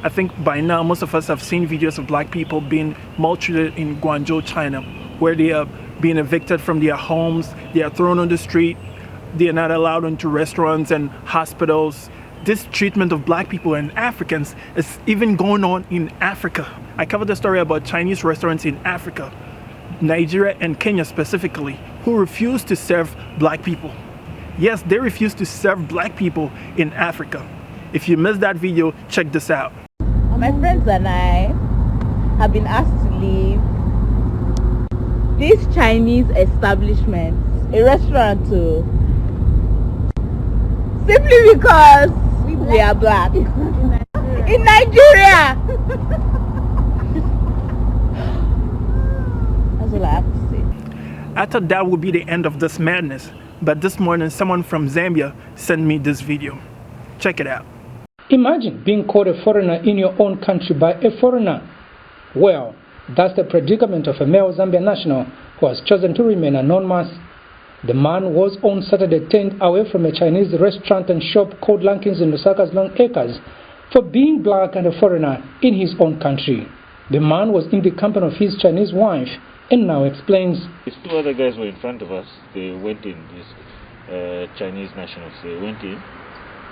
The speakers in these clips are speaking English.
I think by now most of us have seen videos of black people being maltreated in Guangzhou, China, where they are being evicted from their homes, they are thrown on the street, they are not allowed into restaurants and hospitals. This treatment of black people and Africans is even going on in Africa. I covered the story about Chinese restaurants in Africa, Nigeria and Kenya specifically, who refuse to serve black people. Yes, they refuse to serve black people in Africa. If you missed that video, check this out. My friends and I have been asked to leave this Chinese establishment, a restaurant too, simply because we are black. In Nigeria! That's all I have to say. I thought that would be the end of this madness, but this morning someone from Zambia sent me this video. Check it out. Imagine being called a foreigner in your own country by a foreigner. Well, that's the predicament of a male Zambian national who has chosen to remain anonymous. The man was on Saturday detained away from a Chinese restaurant and shop called Lankins in Lusaka's Long Acres for being black and a foreigner in his own country. The man was in the company of his Chinese wife and now explains. These two other guys were in front of us. They went in, these Chinese nationals, they went in.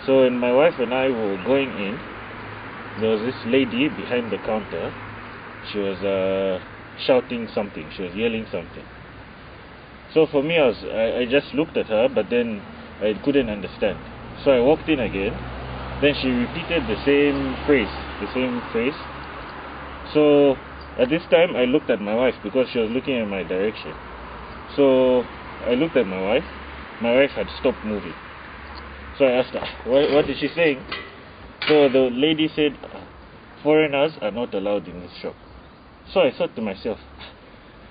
So when my wife and I were going in, there was this lady behind the counter. She was shouting something, she was yelling something. So for me, I just looked at her, but then I couldn't understand. So I walked in again, then she repeated the same phrase. So at this time I looked at my wife because she was looking in my direction. So I looked at my wife had stopped moving. So I asked her, what is she saying? So the lady said, foreigners are not allowed in this shop. So I thought to myself,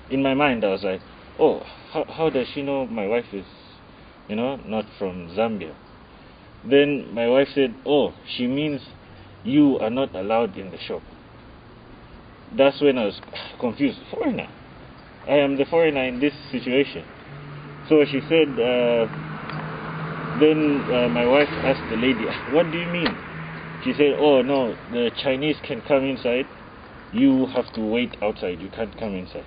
in my mind I was like, oh, how does she know my wife is, not from Zambia? Then my wife said, oh, she means you are not allowed in the shop. That's when I was confused. Foreigner? I am the foreigner in this situation. So she said, then my wife asked the lady, what do you mean? She said, oh no, the Chinese can come inside. You have to wait outside. You can't come inside.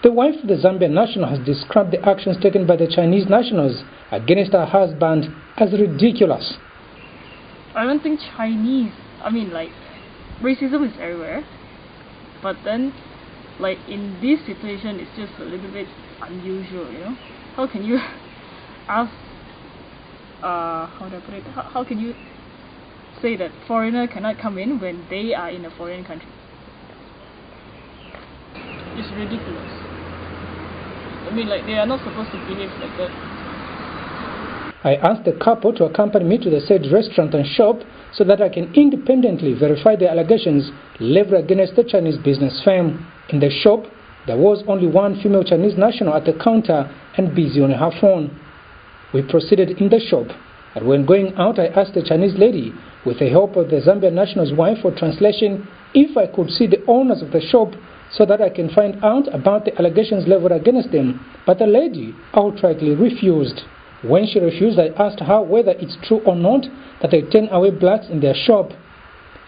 The wife of the Zambian national has described the actions taken by the Chinese nationals against her husband as ridiculous. I don't think Chinese, racism is everywhere. But then, in this situation, it's just a little bit unusual, How can you ask, how do I put it? How can you say that foreigner cannot come in when they are in a foreign country? It's ridiculous. They are not supposed to behave like that. I asked the couple to accompany me to the said restaurant and shop so that I can independently verify the allegations leveled against the Chinese business firm. In the shop, there was only one female Chinese national at the counter and busy on her phone. We proceeded in the shop, and when going out I asked the Chinese lady, with the help of the Zambian national's wife for translation, if I could see the owners of the shop so that I can find out about the allegations leveled against them, but the lady outrightly refused. When she refused, I asked her whether it's true or not that they turn away blacks in their shop.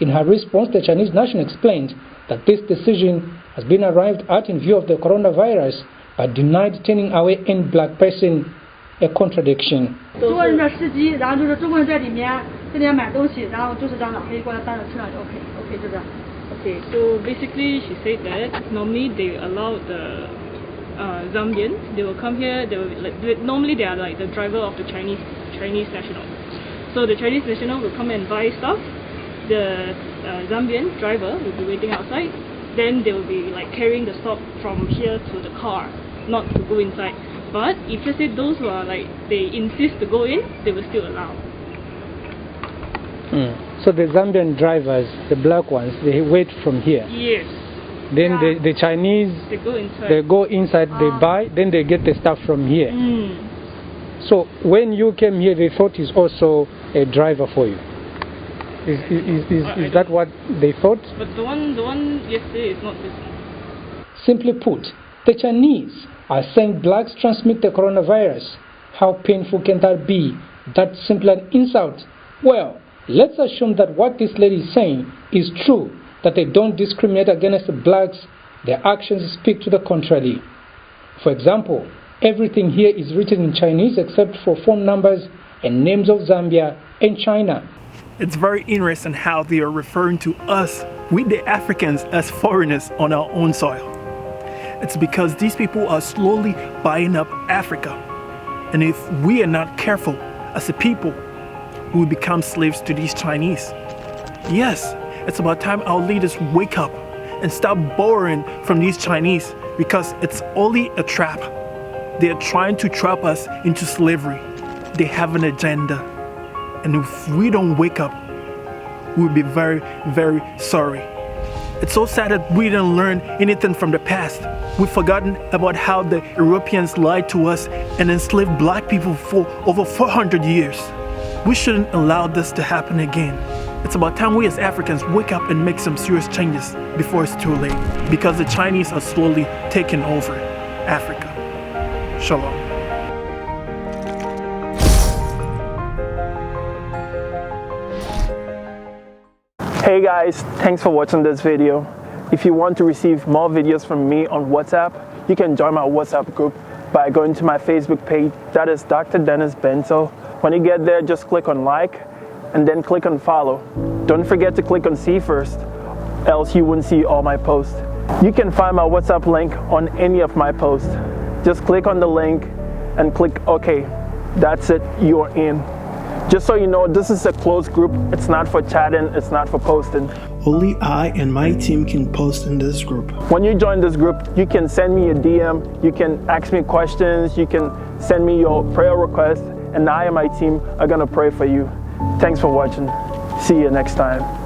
In her response, the Chinese national explained that this decision has been arrived at in view of the coronavirus, but denied turning away any black person, a contradiction. Okay, so basically she said that normally they allow the Zambians, they will come here, normally they are like the driver of the Chinese national. So the Chinese national will come and buy stuff, the Zambian driver will be waiting outside, then they will be carrying the stock from here to the car, not to go inside. But if you say those who are they insist to go in, they will still allow. So the Zambian drivers, the black ones, they wait from here? Yes. Then the Chinese, they go inside, they buy, then they get the stuff from here. So when you came here, they thought he's also a driver for you. Is that what they thought? But the one yesterday is not this one. Simply put, the Chinese are saying blacks transmit the coronavirus. How painful can that be? That's simply an insult. Well, Let's assume that what this lady is saying is true, that they don't discriminate against the blacks. Their actions speak to the contrary. For example, everything here is written in Chinese except for phone numbers and names of Zambia and China. It's very interesting how they are referring to us, we the Africans, as foreigners on our own soil. It's because these people are slowly buying up Africa. And if we are not careful as a people, we will become slaves to these Chinese. Yes, it's about time our leaders wake up and stop borrowing from these Chinese, because it's only a trap. They are trying to trap us into slavery. They have an agenda. And if we don't wake up, we'll be very, very sorry. It's so sad that we didn't learn anything from the past. We've forgotten about how the Europeans lied to us and enslaved black people for over 400 years. We shouldn't allow this to happen again. It's about time we as Africans wake up and make some serious changes before it's too late, because the Chinese are slowly taking over Africa. Shalom. Hey guys, thanks for watching this video. If you want to receive more videos from me on WhatsApp, you can join my WhatsApp group by going to my Facebook page, that is Dr. Dennis Bento. When you get there, just click on like and then click on follow. Don't forget to click on see first, else you won't see all my posts. You can find my WhatsApp link on any of my posts. Just click on the link and click OK. That's it, you're in. Just so you know, this is a closed group. It's not for chatting, it's not for posting. Only I and my team can post in this group. When you join this group, you can send me a DM, you can ask me questions, you can send me your prayer requests, and I and my team are gonna pray for you. Thanks for watching. See you next time.